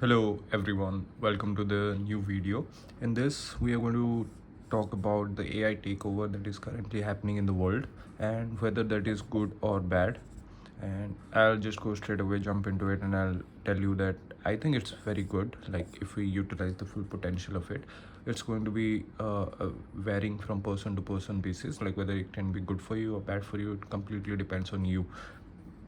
Hello everyone, welcome to the new video. In this we are going to talk about the AI takeover that is currently happening in the world and whether that is good or bad. And I'll just go straight away, jump into it, and I'll tell you that I think it's very good. Like, if we utilize the full potential of it, it's going to be varying from person to person basis, like whether it can be good for you or bad for you. It completely depends on you.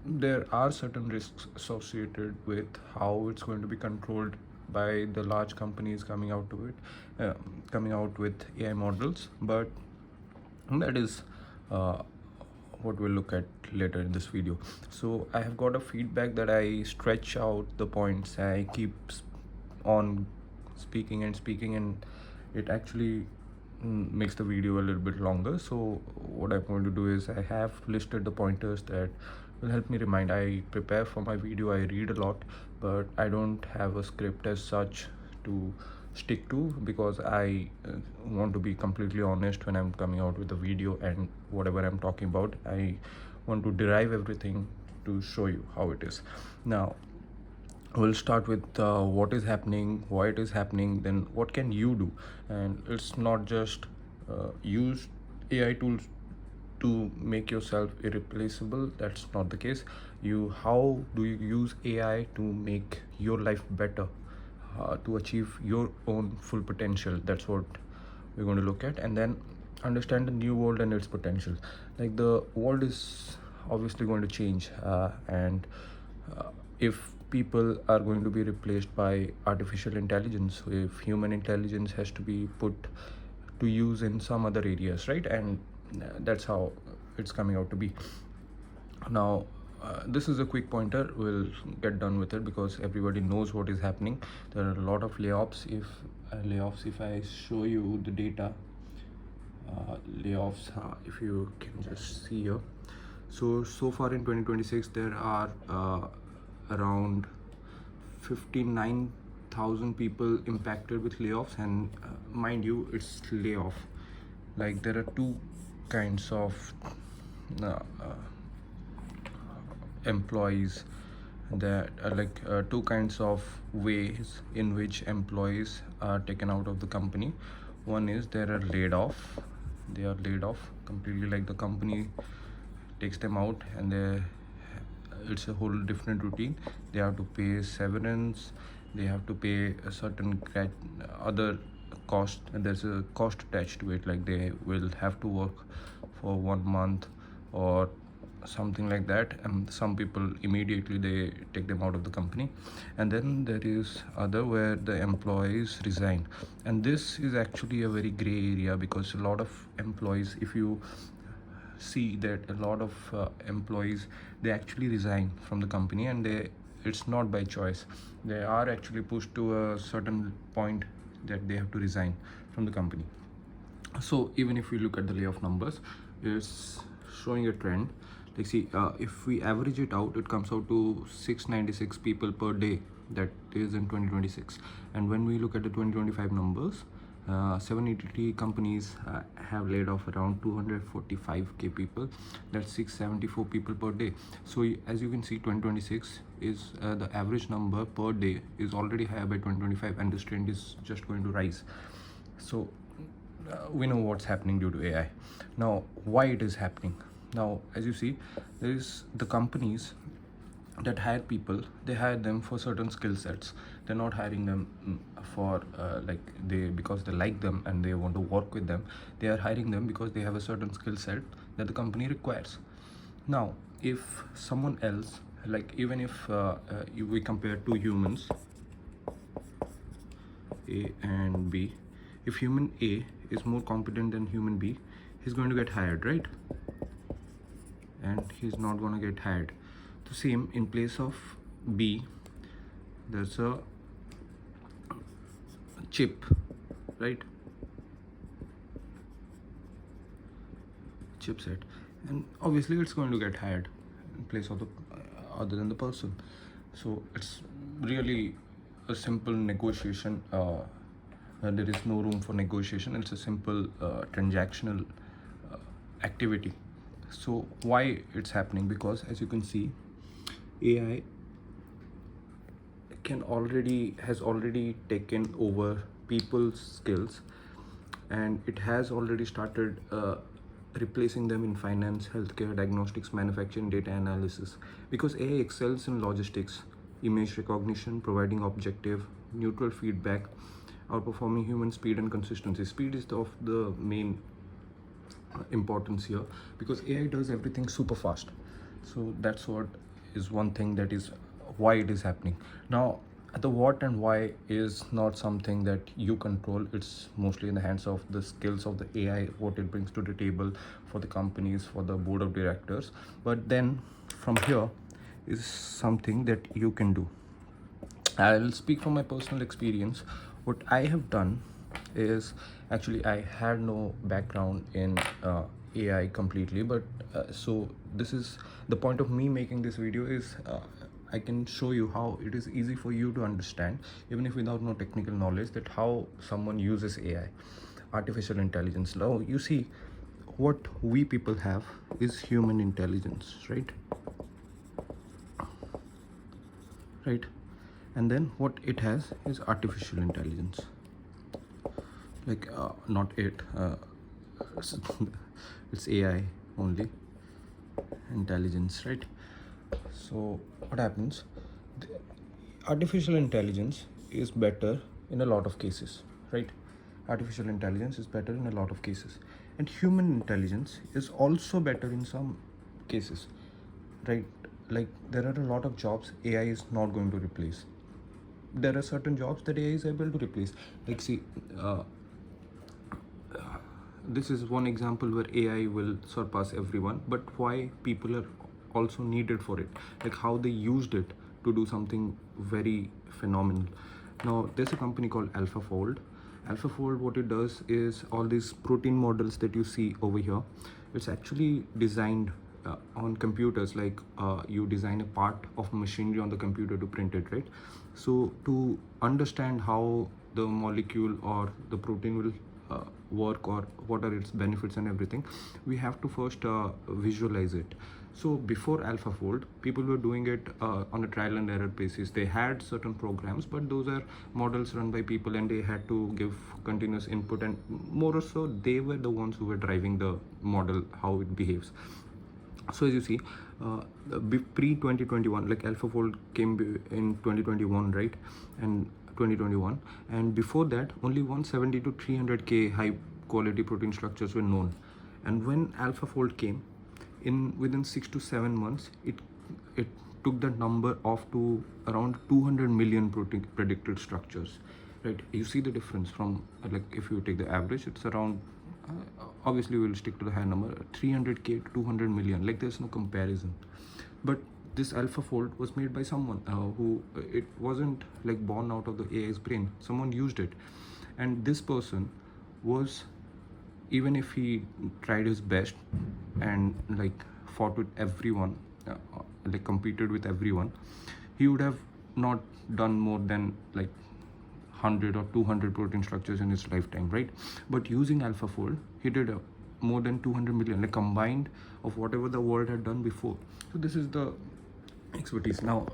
There are certain risks associated with how it's going to be controlled by the large companies coming out with AI models, but that is uh, what we'll look at later in this video. So I have got a feedback that I stretch out the points. I keep on speaking and speaking, and it actually makes the video a little bit longer. So what I'm going to do is I have listed the pointers that will help me remind. I prepare for my video, I read a lot, but I don't have a script as such to stick to, because I want to be completely honest when I'm coming out with the video, and whatever I'm talking about, I want to derive everything to show you how it is. Now we'll start with what is happening, why it is happening, then what can you do. And it's not just use AI tools to make yourself irreplaceable. That's not the case. How do you use AI to make your life better, to achieve your own full potential? That's what we're going to look at. And then understand the new world and its potential. Like, the world is obviously going to change, and if people are going to be replaced by artificial intelligence, if human intelligence has to be put to use in some other areas, right? And that's how it's coming out to be. Now this is a quick pointer, we'll get done with it because everybody knows what is happening. There are a lot of layoffs. If I show you the data, layoffs, if you can just see here. So far in 2026 there are around 59,000 people impacted with layoffs. And mind you, it's layoff. Like, there are two kinds of uh, employees, that two kinds of ways in which employees are taken out of the company. One is they are laid off completely, like the company takes them out, and it's a whole different routine. They have to pay severance, they have to pay a certain other cost, and there's a cost attached to it, like they will have to work for 1 month or something like that. And some people immediately they take them out of the company. And then there is other where the employees resign, and this is actually a very gray area, because a lot of employees, if you see that a lot of employees, they actually resign from the company, and it's not by choice. They are actually pushed to a certain point that they have to resign from the company. So even if we look at the layoff numbers, it's showing a trend. Like, see, if we average it out, it comes out to 696 people per day. That is in 2026. And when we look at the 2025 numbers, 780 companies have laid off around 245k people. That's 674 people per day. So as you can see, 2026 is the average number per day is already higher by 2025, and this trend is just going to rise. So we know what's happening due to AI. Now, why it is happening? Now, as you see, there is the companies that hire people, they hire them for certain skill sets. They're not hiring them for because they like them and they want to work with them. They are hiring them because they have a certain skill set that the company requires. Now, if someone else, like, even if we compare two humans, A and B, if human A is more competent than human B, he's going to get hired, right? And he's not going to get hired. The same, in place of B, there's a chip, right? Chipset, and obviously it's going to get hired in place of the other than the person. So it's really a simple negotiation. There is no room for negotiation. It's a simple transactional activity. So why it's happening? Because as you can see, AI has already taken over people's skills, and it has already started replacing them in finance, healthcare, diagnostics, manufacturing, data analysis, because AI excels in logistics, image recognition, providing objective neutral feedback, outperforming human speed and consistency. Speed is of the main importance here, because AI does everything super fast. So that's what is one thing that is why it is happening. Now, the what and why is not something that you control. It's mostly in the hands of the skills of the AI, what it brings to the table for the companies, for the board of directors. But then from here is something that you can do. I'll speak from my personal experience. What I have done is, actually I had no background in AI completely, but so this is the point of me making this video is I can show you how it is easy for you to understand, even if without no technical knowledge, that how someone uses AI, artificial intelligence. Now you see, what we people have is human intelligence, right? And then what it has is artificial intelligence, like not it it's AI only, intelligence, right? So what happens, the artificial intelligence is better in a lot of cases, right? Artificial intelligence is better in a lot of cases, and human intelligence is also better in some cases, right? Like there are a lot of jobs AI is not going to replace. There are certain jobs that AI is able to replace. Like see, this is one example where AI will surpass everyone, but why people are also needed for it, like how they used it to do something very phenomenal. Now there's a company called AlphaFold. AlphaFold, what it does is all these protein models that you see over here, it's actually designed on computers, like you design a part of machinery on the computer to print it, right? So to understand how the molecule or the protein will work, or what are its benefits and everything, we have to first visualize it. So before AlphaFold, people were doing it on a trial and error basis. They had certain programs, but those are models run by people, and they had to give continuous input, and more or so they were the ones who were driving the model, how it behaves. So as you see, pre 2021, like AlphaFold came in 2021, right? And 2021, and before that only 170 to 300k high quality protein structures were known. And when AlphaFold came in, within 6 to 7 months, it took that number off to around 200 million protein predicted structures, right? You see the difference from, like if you take the average, it's around obviously we'll stick to the high number, 300k to 200 million, like there's no comparison. But this AlphaFold was made by someone who, it wasn't like born out of the AI's brain. Someone used it, and this person was, even if he tried his best and like fought with everyone, like competed with everyone, he would have not done more than like 100 or 200 protein structures in his lifetime, right? But using AlphaFold, he did more than 200 million, like combined of whatever the world had done before. So this is the expertise. Now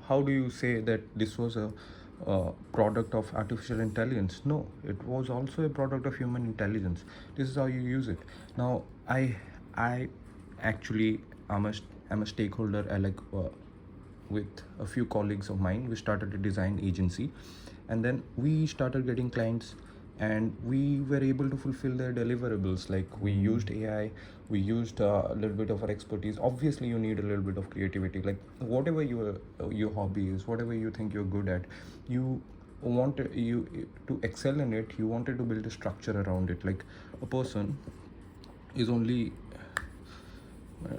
how do you say that this was a product of artificial intelligence? No, it was also a product of human intelligence. This is how you use it. Now I actually I'm a stakeholder. I like with a few colleagues of mine, we started a design agency, and then we started getting clients, and we were able to fulfill their deliverables. Like we used AI, we used a little bit of our expertise. Obviously you need a little bit of creativity, like whatever your hobby is, whatever you think you're good at, you want you to excel in it, you wanted to build a structure around it. Like a person is only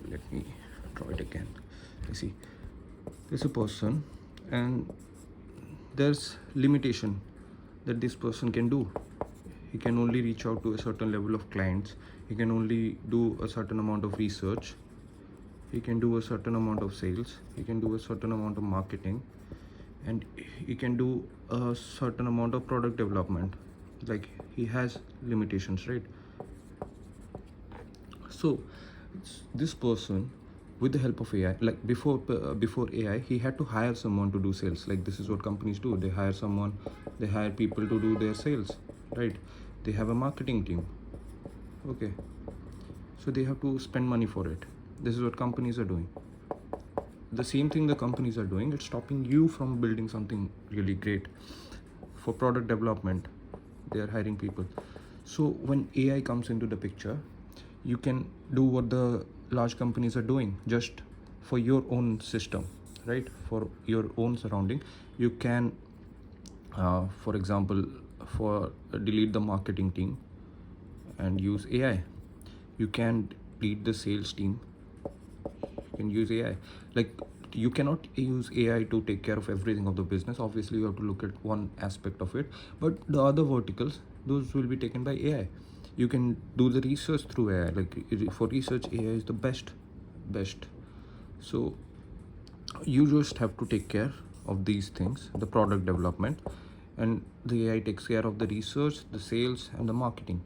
let me draw it again. You see, there's a person, and there's limitation that this person can do. He can only reach out to a certain level of clients, he can only do a certain amount of research, he can do a certain amount of sales, he can do a certain amount of marketing, and he can do a certain amount of product development. Like he has limitations, right? So this person with the help of AI. Like before AI, he had to hire someone to do sales. Like this is what companies do. They hire someone, they hire people to do their sales, right? They have a marketing team. Okay. So they have to spend money for it. This is what companies are doing. The same thing the companies are doing, it's stopping you from building something really great. For product development, they are hiring people. So when AI comes into the picture, you can do what the large companies are doing just for your own system, right? For your own surrounding. You can for example, for delete the marketing team and use AI. You can lead the sales team, you can use AI. Like, you cannot use AI to take care of everything of the business. Obviously you have to look at one aspect of it, but the other verticals, those will be taken by AI. You can do the research through AI. Like for research, AI is the best. So you just have to take care of these things, the product development, and the AI takes care of the research, the sales, and the marketing.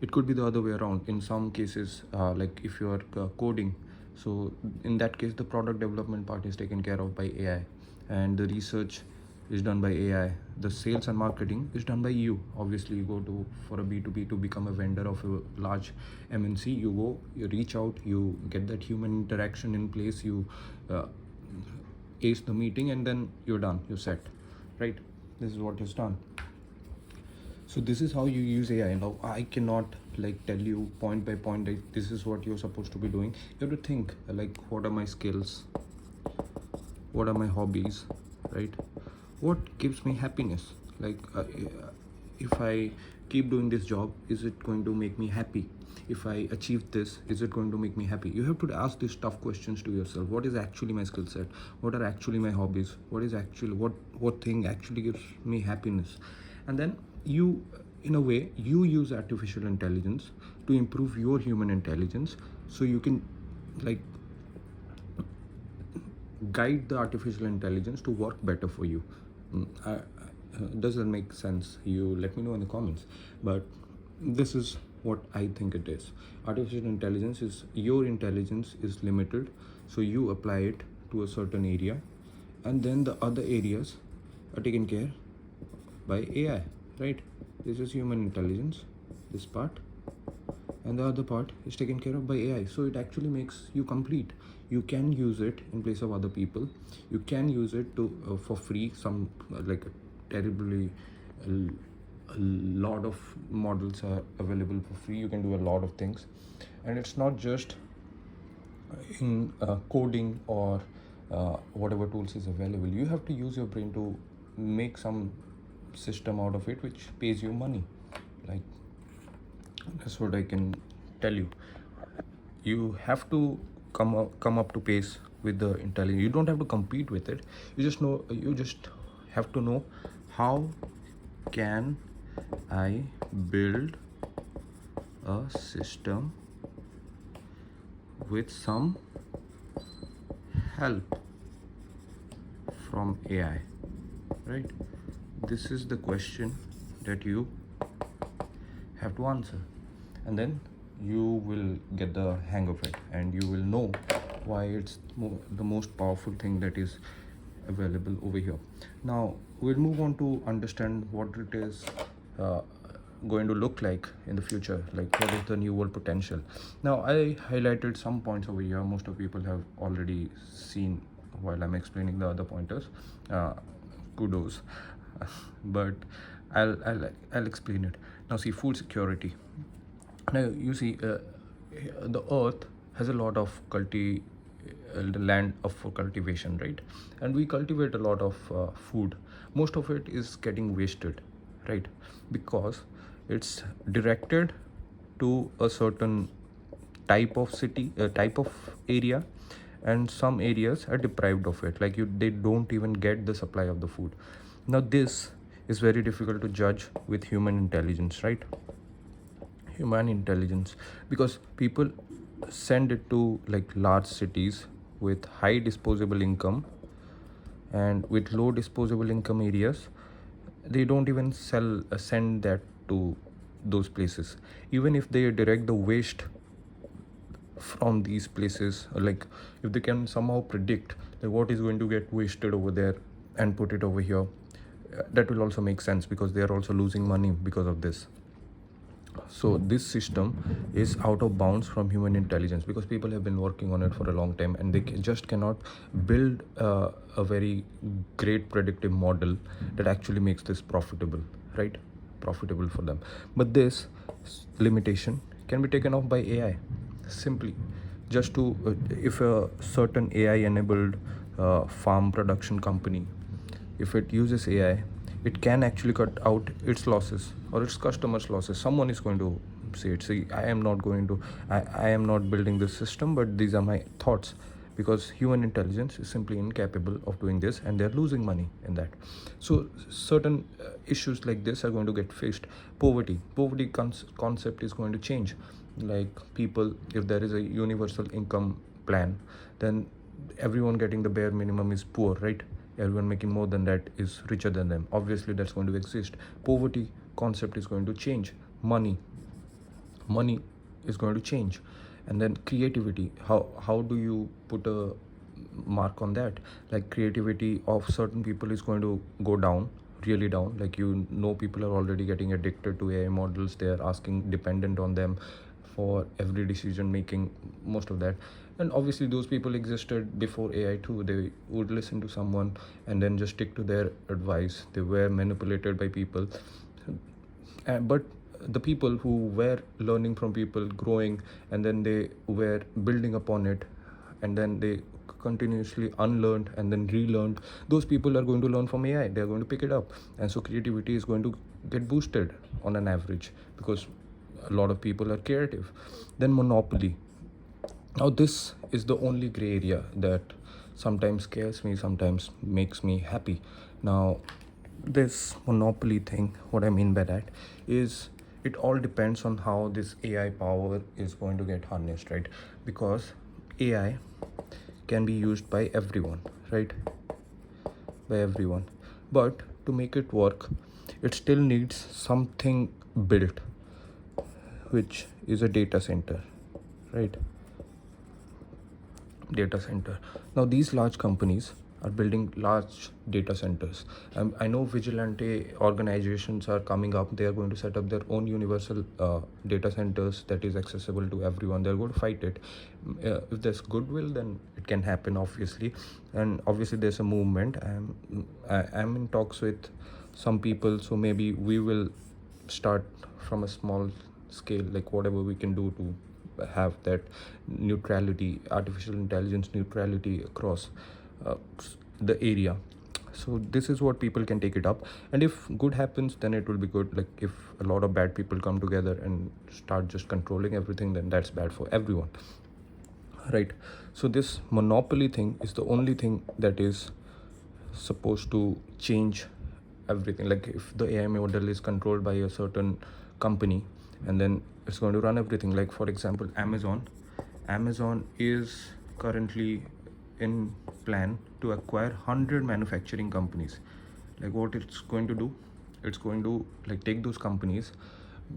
It could be the other way around in some cases. Like if you are coding, so in that case the product development part is taken care of by AI, and the research is done by AI. The sales and marketing is done by you. Obviously you go to for a B2B to become a vendor of a large MNC. You go, you reach out, you get that human interaction in place, you ace the meeting, and then you're done, you're set, right? This is what is done. So this is how you use AI. Now I cannot like tell you point by point that this is what you're supposed to be doing. You have to think like, what are my skills, what are my hobbies, right? What gives me happiness? Like if I keep doing this job, is it going to make me happy? If I achieve this, is it going to make me happy? You have to ask these tough questions to yourself. What is actually my skill set? What are actually my hobbies? What is actually what thing actually gives me happiness? And then you, in a way, you use artificial intelligence to improve your human intelligence, so you can like guide the artificial intelligence to work better for you. Does that make sense? You let me know in the comments. But this is what I think it is. Artificial intelligence is, your intelligence is limited, so you apply it to a certain area, and then the other areas are taken care by AI, right? This is human intelligence, this part, and the other part is taken care of by AI. So it actually makes you complete. You can use it in place of other people. You can use it to for free. Some like terribly a lot of models are available for free. You can do a lot of things, and it's not just in coding or whatever tools is available. You have to use your brain to make some system out of it which pays you money. Like, that's what I can tell you. You have to come up to pace with the intelligence. You don't have to compete with it. You just have to know, how can I build a system with some help from AI, right? This is the question that you have to answer, and then you will get the hang of it, and you will know why it's the most powerful thing that is available over here. Now we'll move on to understand what it is going to look like in the future. Like, what is the new world potential? Now I highlighted some points over here. Most of people have already seen while I'm explaining the other pointers. Kudos. But I'll explain it. Now see, food security. Now you see, the earth has a lot of land for cultivation, right? And we cultivate a lot of food. Most of it is getting wasted, right? Because it's directed to a certain type of city, type of area, and some areas are deprived of it. Like, they don't even get the supply of the food. Now this is very difficult to judge with human intelligence, right? Human intelligence, because people send it to like large cities with high disposable income, and with low disposable income areas, they don't even send that to those places. Even if they direct the waste from these places, like if they can somehow predict that what is going to get wasted over there and put it over here, that will also make sense because they are also losing money because of this. So this system is out of bounds from human intelligence because people have been working on it for a long time, and they just cannot build a very great predictive model that actually makes this profitable, right? Profitable for them. But this limitation can be taken off by AI simply. Just to if a certain AI enabled farm production company, if it uses AI, it can actually cut out its losses or its customers' losses. Someone is going to say it. See, I am not building this system, but these are my thoughts, because human intelligence is simply incapable of doing this, and they're losing money in that. So certain issues like this are going to get faced. Poverty concept is going to change. Like people, if there is a universal income plan, then everyone getting the bare minimum is poor, right? Everyone making more than that is richer than them. Obviously that's going to exist. Poverty concept is going to change. Money is going to change. And then creativity, how do you put a mark on that? Like creativity of certain people is going to go down, really down. Like, people are already getting addicted to AI models. They are asking, dependent on them for every decision making, most of that. And obviously those people existed before AI too. They would listen to someone and then just stick to their advice. They were manipulated by people. But the people who were learning from people, growing, and then they were building upon it, and then they continuously unlearned and then relearned, those people are going to learn from AI. They're going to pick it up, and so creativity is going to get boosted on an average because a lot of people are creative. Then monopoly. Now this is the only gray area that sometimes scares me, sometimes makes me happy. Now this monopoly thing, what I mean by that is, it all depends on how this AI power is going to get harnessed, right? Because AI can be used by everyone, right? By everyone. But to make it work, it still needs something built, which is a data center, right? Data center. Now these large companies are building large data centers. I know vigilante organizations are coming up. They are going to set up their own universal data centers that is accessible to everyone. They're going to fight it. If there's goodwill, then it can happen, obviously. And obviously there's a movement. I'm in talks with some people, so maybe we will start from a small scale, like whatever we can do to have that neutrality, artificial intelligence neutrality across the area. So this is what people can take it up, and if good happens, then it will be good. Like if a lot of bad people come together and start just controlling everything, then that's bad for everyone, right? So this monopoly thing is the only thing that is supposed to change everything. Like if the AI model is controlled by a certain company, and then it's going to run everything. Like for example, Amazon is currently in plan to acquire 100 manufacturing companies. Like what it's going to do, it's going to like take those companies,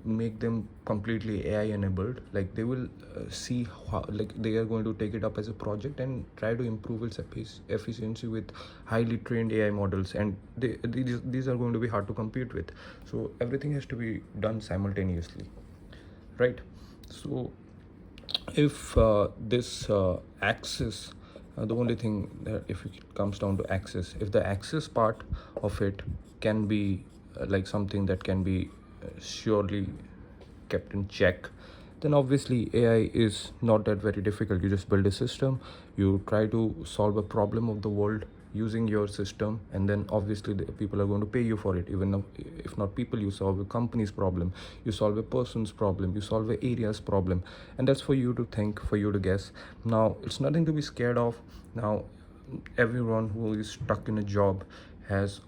make them completely AI enabled. Like they will see how, like they are going to take it up as a project and try to improve its efficiency with highly trained AI models, and these are going to be hard to compete with. So everything has to be done simultaneously, right? So if this access, the only thing that if it comes down to access, if the access part of it can be like something that can be surely kept in check, then obviously AI is not that very difficult. You just build a system, you try to solve a problem of the world using your system, and then obviously the people are going to pay you for it. Even if not people, you solve a company's problem, you solve a person's problem, you solve an area's problem, and that's for you to think, for you to guess. Now it's nothing to be scared of. Now everyone who is stuck in a job has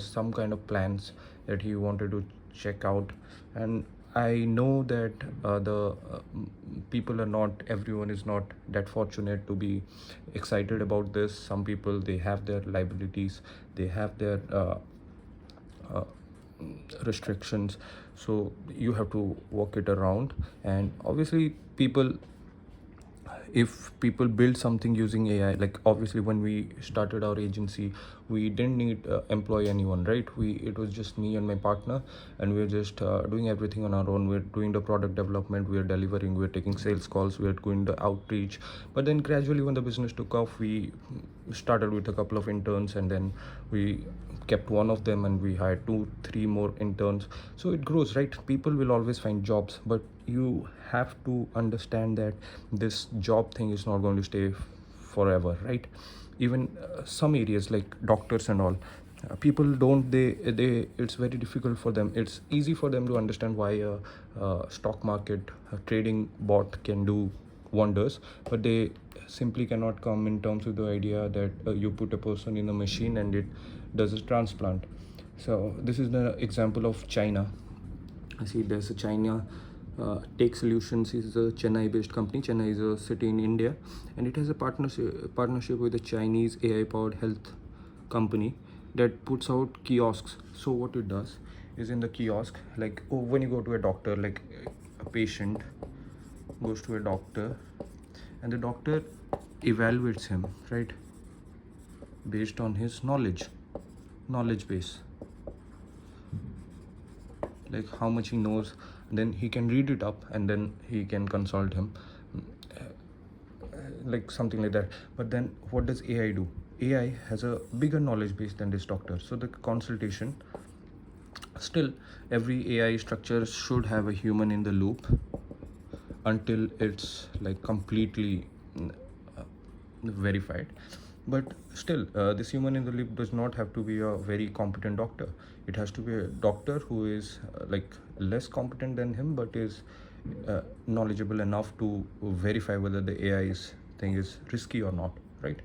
some kind of plans that he wanted to check out. And I know that everyone is not that fortunate to be excited about this. Some people, they have their liabilities, they have their restrictions, so you have to work it around. And obviously people, if people build something using AI, like obviously when we started our agency, we didn't need employ anyone, right? It was just me and my partner, and we are just doing everything on our own. We're doing the product development, we're delivering, we're taking sales calls, we're doing the outreach. But then gradually when the business took off, we started with a couple of interns, and then we kept one of them, and we hired 2 3 more interns. So it grows, right? People will always find jobs, but you have to understand that this job thing is not going to stay forever, right? Even some areas like doctors and all, people don't they it's very difficult for them. It's easy for them to understand why a stock market, a trading bot can do wonders, but they simply cannot come in terms with the idea that you put a person in a machine and it does a transplant. So this is the example of China. I see there's a China Take Solutions is a Chennai-based company. Chennai is a city in India, and it has a partnership with a Chinese AI-powered health company that puts out kiosks. So what it does is, in the kiosk, like when you go to a doctor, like a patient goes to a doctor, and the doctor evaluates him, right, based on his knowledge base, like how much he knows. Then he can read it up, and then he can consult him, like something like that. But then what does AI do? AI has a bigger knowledge base than this doctor, so the consultation, still every AI structure should have a human in the loop until it's like completely verified. But still, this human in the loop does not have to be a very competent doctor. It has to be a doctor who is like less competent than him, but is knowledgeable enough to verify whether the AI's thing is risky or not, right?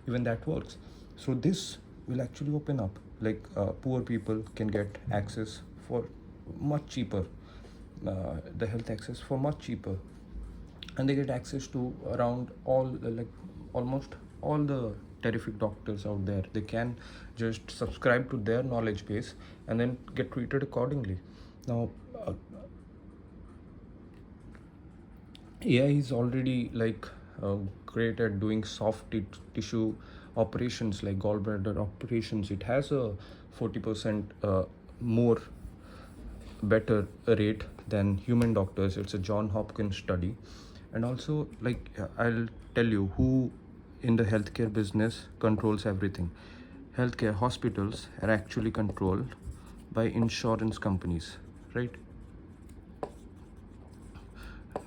Even that works. So this will actually open up, like poor people can get access for much cheaper, the health access for much cheaper, and they get access to around all like almost all the terrific doctors out there. They can just subscribe to their knowledge base and then get treated accordingly. Now AI is already like great at doing tissue operations like gallbladder operations. It has a 40% more better rate than human doctors. It's a John Hopkins study. And also, like, I'll tell you who in the healthcare business controls everything. Healthcare hospitals are actually controlled by insurance companies, right?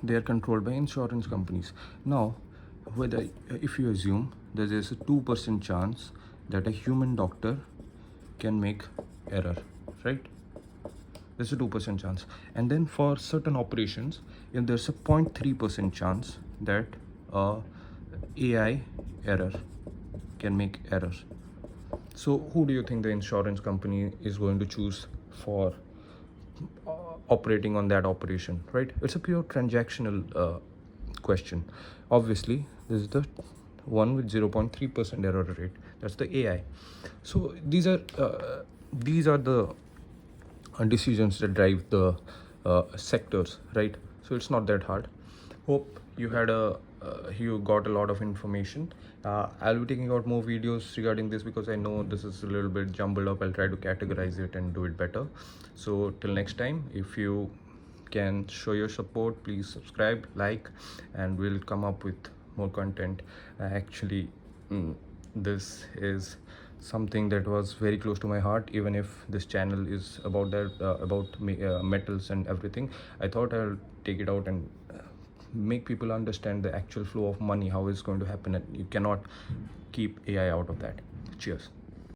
They are controlled by insurance companies. Now, whether if you assume there is a 2% chance that a human doctor can make error, right? There's a 2% chance. And then for certain operations, if there's a 0.3% chance that AI error can make error. So who do you think the insurance company is going to choose for operating on that operation, right? It's a pure transactional question. Obviously, this is the one with 0.3% error rate. That's the AI. So these are the decisions that drive the sectors, right? So it's not that hard. Hope you had you got a lot of information. I'll be taking out more videos regarding this because I know this is a little bit jumbled up. I'll try to categorize it and do it better. So till next time, if you can show your support, please subscribe, like, and we'll come up with more content. Actually, this is something that was very close to my heart. Even if this channel is about that about metals and everything, I thought I'll take it out and make people understand the actual flow of money, how it's going to happen, and you cannot keep AI out of that. Cheers.